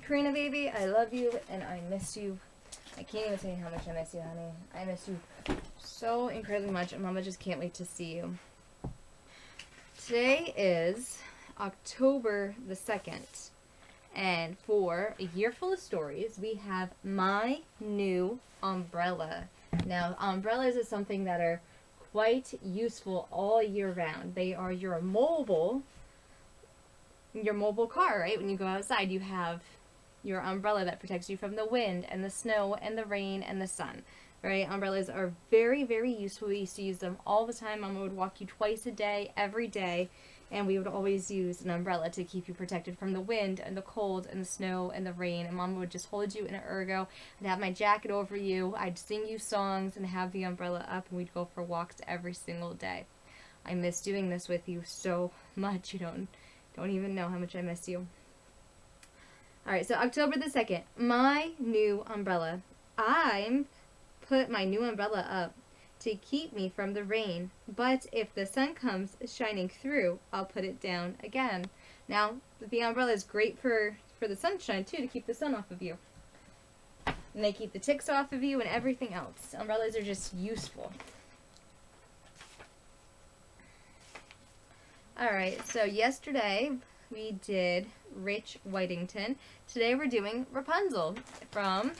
Karina, baby. I love you and I miss you. I can't even say how much I miss you, honey. I miss you so incredibly much, and Mama just can't wait to see you. Today is October the 2nd, and for A Year Full of Stories, we have my new umbrella. Now, umbrellas is something that are quite useful all year round. They are your mobile car, right? When you go outside, you have your umbrella that protects you from the wind and the snow and the rain and the sun, right? Umbrellas are very, very useful. We used to use them all the time. Mama would walk you twice a day, every day, and we would always use an umbrella to keep you protected from the wind and the cold and the snow and the rain. And Mama would just hold you in an ergo and have my jacket over you. I'd sing you songs and have the umbrella up, and we'd go for walks every single day. I miss doing this with you so much. You don't even know how much I miss you. Alright, so October the 2nd, my new umbrella. I put my new umbrella up to keep me from the rain, but if the sun comes shining through, I'll put it down again. Now, the umbrella is great for the sunshine, too, to keep the sun off of you. And they keep the ticks off of you and everything else. Umbrellas are just useful. Alright, so yesterday we did Rich Whitington. Today we're doing Rapunzel from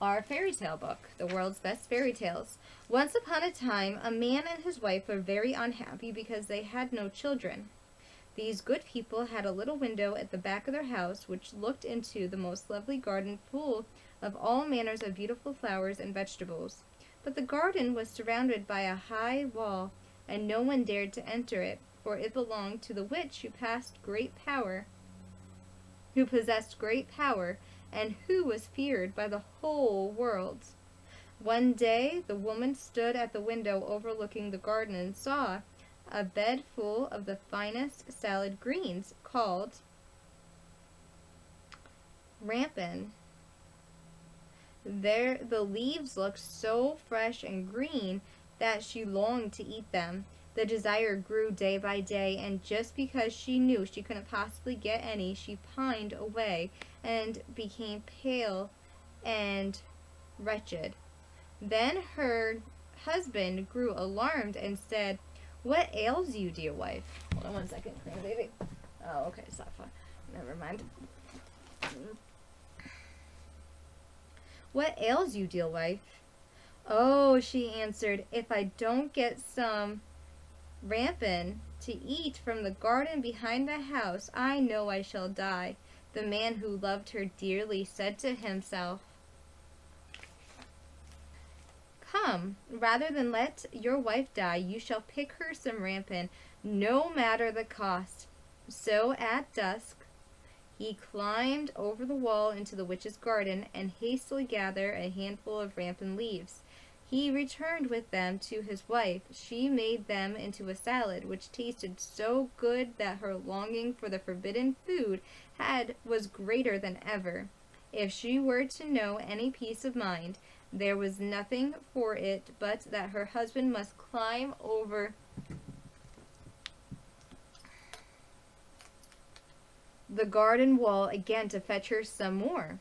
our fairy tale book, The World's Best Fairy Tales. Once upon a time, a man and his wife were very unhappy because they had no children. These good people had a little window at the back of their house which looked into the most lovely garden full of all manners of beautiful flowers and vegetables. But the garden was surrounded by a high wall, and no one dared to enter it, for it belonged to the witch who possessed great power, and who was feared by the whole world. One day the woman stood at the window overlooking the garden and saw a bed full of the finest salad greens called rampin. The leaves looked so fresh and green that she longed to eat them. The desire grew day by day, and just because she knew she couldn't possibly get any, she pined away and became pale and wretched. Then her husband grew alarmed and said, "What ails you, dear wife?" Hold on one second, baby. Oh, okay, it's not fun. Never mind. "What ails you, dear wife?" "Oh," she answered, "if I don't get some rampin to eat from the garden behind the house, I know I shall die." The man who loved her dearly said to himself, "Come, rather than let your wife die, you shall pick her some rampin, no matter the cost." So at dusk he climbed over the wall into the witch's garden and hastily gathered a handful of rampin leaves. He returned with them to his wife. She made them into a salad, which tasted so good that her longing for the forbidden food was greater than ever. If she were to know any peace of mind, there was nothing for it but that her husband must climb over the garden wall again to fetch her some more.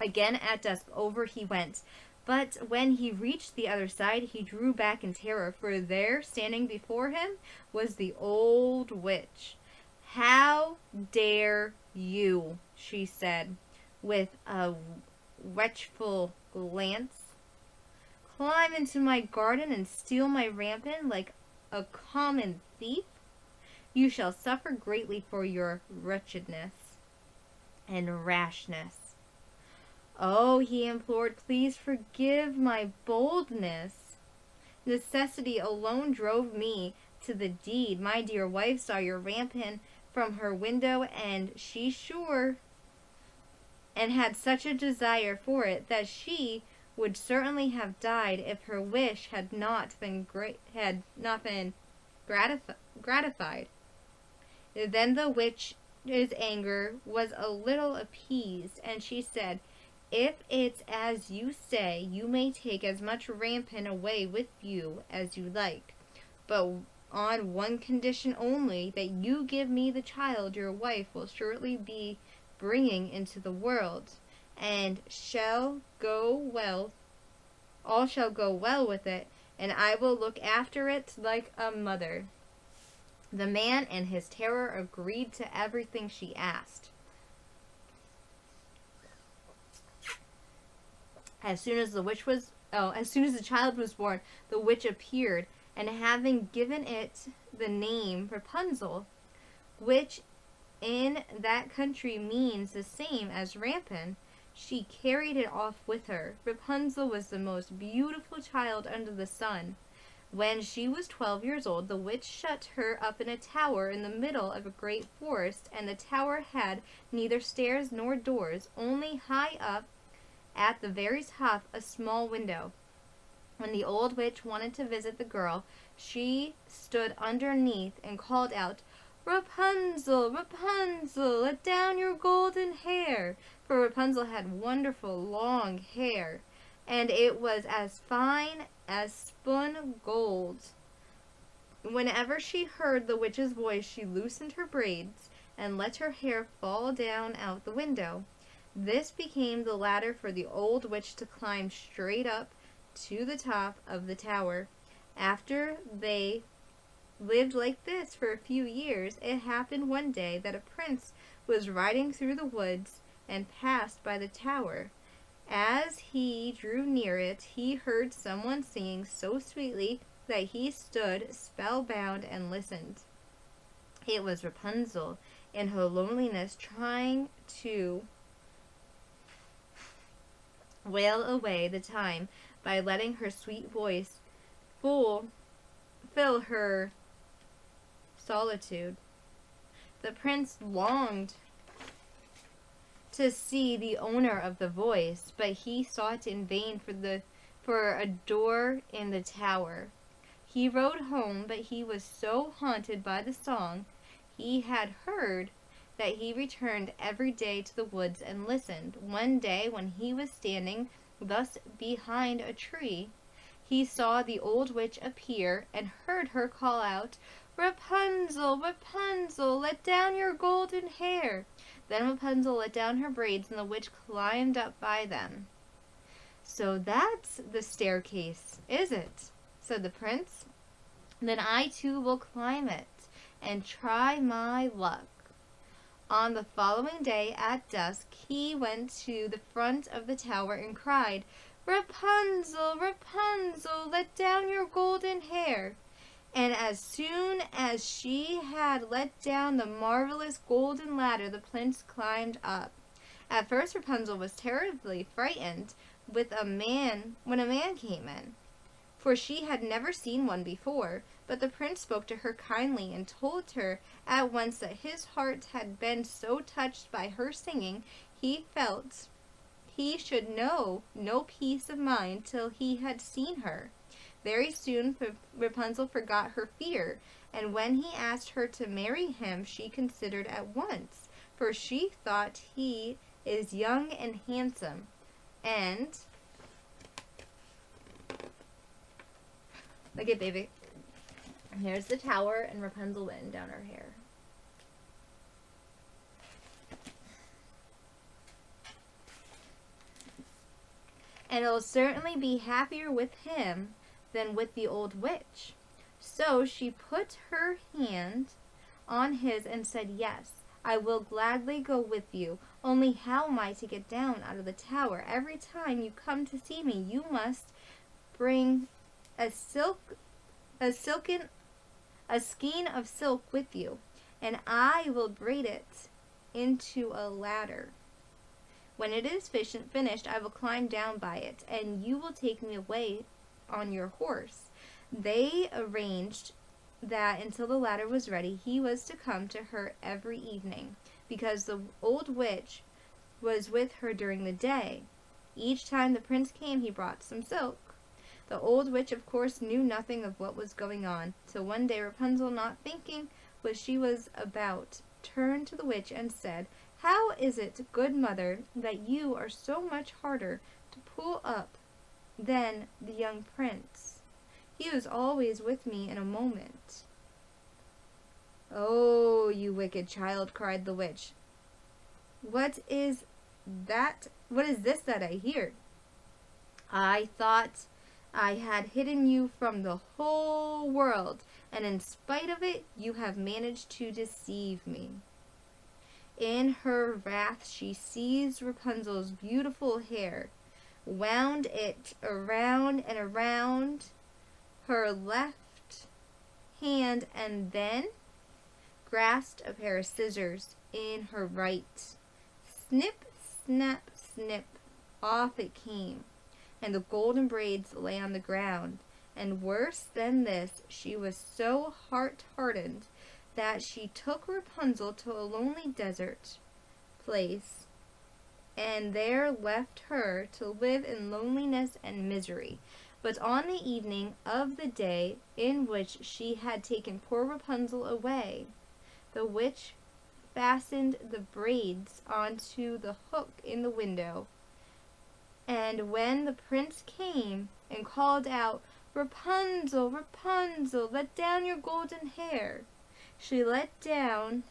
Again at dusk over he went, but when he reached the other side he drew back in terror, for there, standing before him, was the old witch. "How dare you," she said, with a wretchful glance, "climb into my garden and steal my rampin like a common thief? You shall suffer greatly for your wretchedness and rashness." "Oh," he implored, "please forgive my boldness. Necessity alone drove me to the deed. My dear wife saw your rampin from her window, and had such a desire for it that she would certainly have died if her wish had not been gratified." Then the witch's anger was a little appeased, and she said, "If it's as you say, you may take as much rampin away with you as you like, but on one condition only, that you give me the child your wife will shortly be bringing into the world, and all shall go well with it, and I will look after it like a mother." The man in his terror agreed to everything she asked. As soon as the child was born, the witch appeared, and having given it the name Rapunzel, which in that country means the same as rampant, she carried it off with her. Rapunzel was the most beautiful child under the sun. When she was 12 years old, the witch shut her up in a tower in the middle of a great forest, and the tower had neither stairs nor doors, only high up at the very top a small window. When the old witch wanted to visit the girl, she stood underneath and called out, "Rapunzel, Rapunzel, let down your golden hair." For Rapunzel had wonderful long hair, and it was as fine as spun gold. Whenever she heard the witch's voice, she loosened her braids and let her hair fall down out the window. This became the ladder for the old witch to climb straight up to the top of the tower. After they lived like this for a few years, it happened one day that a prince was riding through the woods and passed by the tower. As he drew near it, he heard someone singing so sweetly that he stood spellbound and listened. It was Rapunzel, in her loneliness, trying to wail away the time by letting her sweet voice fill her solitude. The prince longed to see the owner of the voice, but he sought in vain for a door in the tower. He rode home, but he was so haunted by the song he had heard that he returned every day to the woods and listened. One day, when he was standing thus behind a tree, he saw the old witch appear and heard her call out, "Rapunzel, Rapunzel, let down your golden hair." Then Rapunzel let down her braids, and the witch climbed up by them. "So that's the staircase, is it?" said the prince. "Then I too will climb it and try my luck." On the following day at dusk, he went to the front of the tower and cried, "Rapunzel, Rapunzel, let down your golden hair." And as soon as she had let down the marvelous golden ladder, the prince climbed up. At first Rapunzel was terribly frightened when a man came in, for she had never seen one before. But the prince spoke to her kindly and told her at once that his heart had been so touched by her singing, he felt he should know no peace of mind till he had seen her. Very soon Rapunzel forgot her fear, and when he asked her to marry him, she considered at once, for she thought he is young and handsome, and look at baby. Here's the tower, and Rapunzel letting down her hair. And it'll certainly be happier with him than with the old witch. So she put her hand on his and said, "Yes, I will gladly go with you. Only how am I to get down out of the tower? Every time you come to see me, you must bring a skein of silk with you, and I will braid it into a ladder. When it is finished, I will climb down by it, and you will take me away on your horse." They arranged that until the ladder was ready, he was to come to her every evening, because the old witch was with her during the day. Each time the prince came, he brought some silk. The old witch, of course, knew nothing of what was going on, till one day Rapunzel, not thinking what she was about, turned to the witch and said, "How is it, good mother, that you are so much harder to pull up than the young prince? He is always with me in a moment." wicked child," cried the witch. What is that? What is this that I hear? I thought I had hidden you from the whole world, and in spite of it, you have managed to deceive me." In her wrath, she seized Rapunzel's beautiful hair, wound it around and around her left hand, and then grasped a pair of scissors in her right. Snip, snap, snip, off it came, and the golden braids lay on the ground. And worse than this, she was so heart-hardened that she took Rapunzel to a lonely desert place, and there left her to live in loneliness and misery. But on the evening of the day in which she had taken poor Rapunzel away, the witch fastened the braids onto the hook in the window. And when the prince came and called out, "Rapunzel, Rapunzel, let down your golden hair," she let them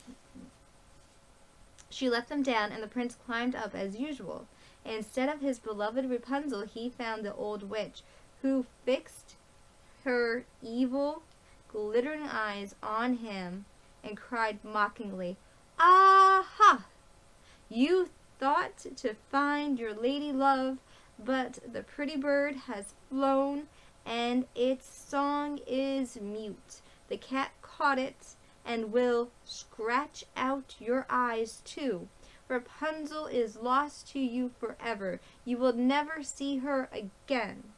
down, and the prince climbed up as usual. Instead of his beloved Rapunzel, he found the old witch, who fixed her evil, glittering eyes on him and cried mockingly, "Aha! You thought to find your lady love, but the pretty bird has flown, and its song is mute. The cat caught it, and will scratch out your eyes too. Rapunzel is lost to you forever. You will never see her again."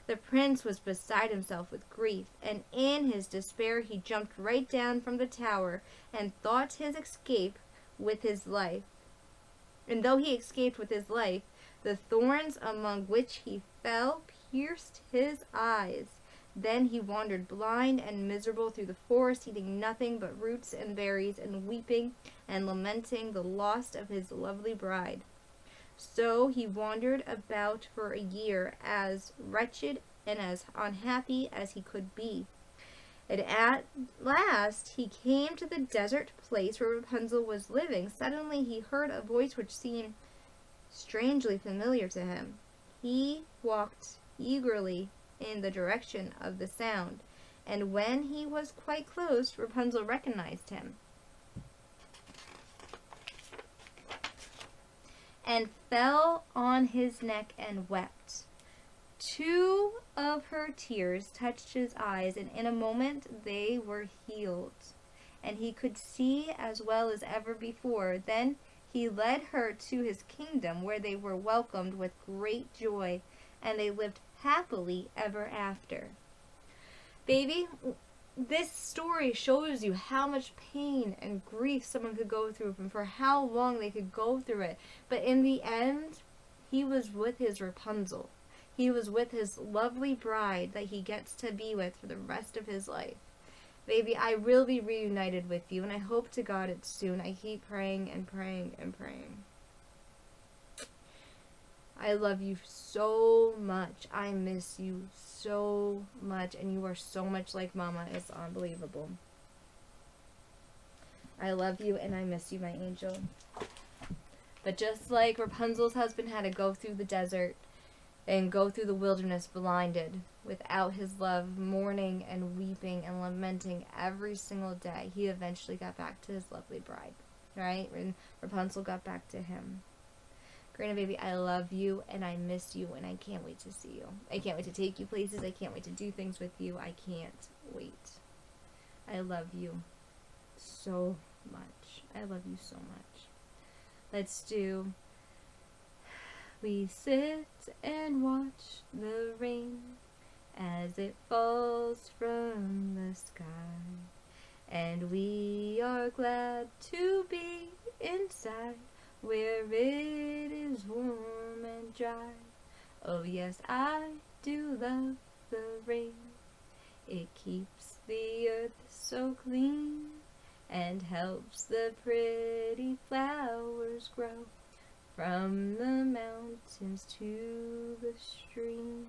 The prince was beside himself with grief, and in his despair he jumped right down from the tower and thought his escape with his life. And though he escaped with his life, the thorns among which he fell pierced his eyes. Then he wandered blind and miserable through the forest, eating nothing but roots and berries, and weeping and lamenting the loss of his lovely bride. So he wandered about for a year, as wretched and as unhappy as he could be. And at last he came to the desert place where Rapunzel was living. Suddenly he heard a voice which seemed strangely familiar to him. He walked eagerly in the direction of the sound, and when he was quite close, Rapunzel recognized him and fell on his neck and wept. Two of her tears touched his eyes, and in a moment they were healed, and he could see as well as ever before. Then he led her to his kingdom, where they were welcomed with great joy, and they lived happily ever after. Baby, this story shows you how much pain and grief someone could go through and for how long they could go through it. But in the end, he was with his Rapunzel. He was with his lovely bride that he gets to be with for the rest of his life. Baby, I will be reunited with you, and I hope to God it's soon. I keep praying and praying and praying. I love you so much. I miss you so much, and you are so much like Mama. It's unbelievable. I love you, and I miss you, my angel. But just like Rapunzel's husband had to go through the desert and go through the wilderness blinded, without his love, mourning and weeping and lamenting every single day, he eventually got back to his lovely bride, right? And Rapunzel got back to him. Karina, baby, I love you, and I miss you, and I can't wait to see you. I can't wait to take you places. I can't wait to do things with you. I can't wait. I love you so much. I love you so much. Let's do... We sit and watch the rain as it falls from the sky, and we are glad to be inside where it is warm and dry. Oh yes, I do love the rain. It keeps the earth so clean and helps the pretty flowers grow from the mountains to the streams.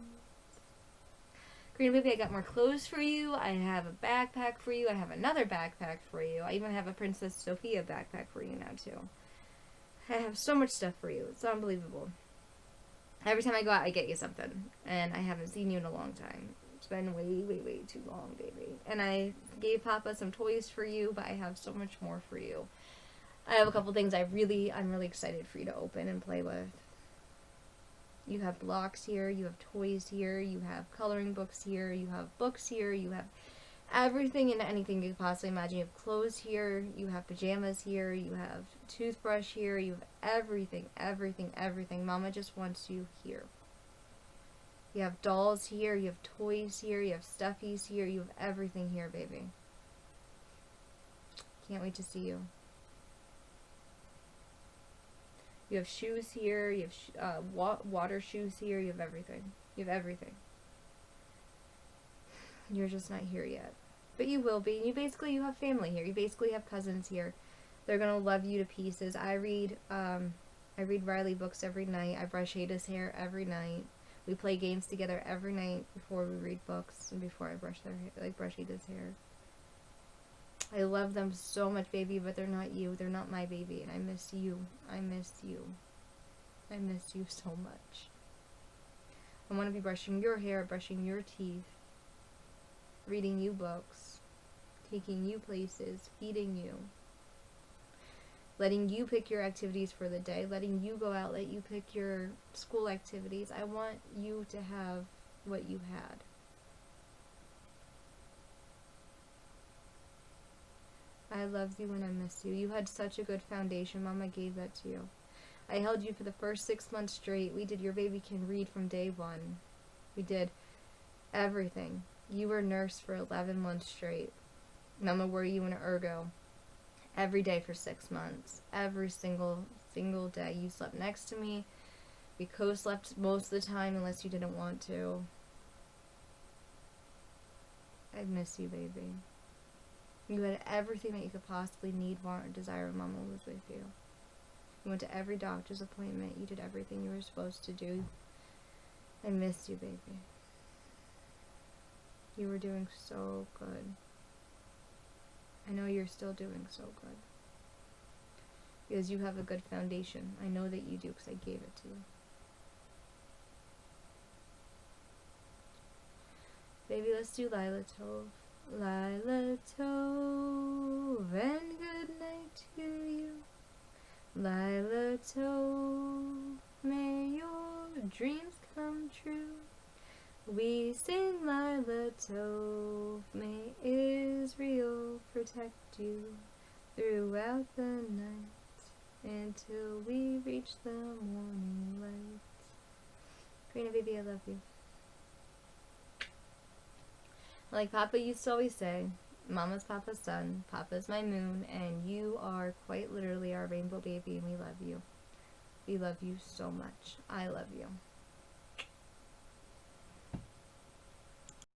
Karina, baby, I got more clothes for you. I have a backpack for you. I have another backpack for you. I even have a Princess Sophia backpack for you now, too. I have so much stuff for you. It's unbelievable. Every time I go out, I get you something. And I haven't seen you in a long time. It's been way, way, way too long, baby. And I gave Papa some toys for you, but I have so much more for you. I have a couple things I'm really excited for you to open and play with. You have blocks here, you have toys here, you have coloring books here, you have books here, you have everything and anything you could possibly imagine. You have clothes here, you have pajamas here, you have toothbrush here, you have everything, everything, everything. Mama just wants you here. You have dolls here, you have toys here, you have stuffies here, you have everything here, baby. Can't wait to see you. You have shoes here, you have water shoes here, you have everything. You have everything. You're just not here yet. But you will be. You have family here. You basically have cousins here. They're going to love you to pieces. I read Riley books every night. I brush Ada's hair every night. We play games together every night before we read books and before I brush Ada's hair. I love them so much, baby, but they're not you. They're not my baby, and I miss you. I miss you. I miss you so much. I want to be brushing your hair, brushing your teeth, reading you books, taking you places, feeding you, letting you pick your activities for the day, letting you go out, let you pick your school activities. I want you to have what you had. I love you and I miss you. You had such a good foundation. Mama gave that to you. I held you for the first 6 months straight. We did Your Baby Can Read from day one. We did everything. You were nursed for 11 months straight. Mama wore you in an ergo every day for 6 months. Every single day. You slept next to me. We co-slept most of the time unless you didn't want to. I miss you, baby. You had everything that you could possibly need, want, or desire when Mama was with you. You went to every doctor's appointment. You did everything you were supposed to do. I miss you, baby. You were doing so good. I know you're still doing so good. Because you have a good foundation. I know that you do because I gave it to you. Baby, let's do Lila Tove. Lila Tove, and good night to you. Lila Tove, may your dreams come true. We sing Lila Tove, may Israel protect you throughout the night until we reach the morning light. Karina, baby, I love you. Like Papa used to always say, Mama's Papa's son, Papa's my moon, and you are quite literally our rainbow baby, and we love you. We love you so much. I love you.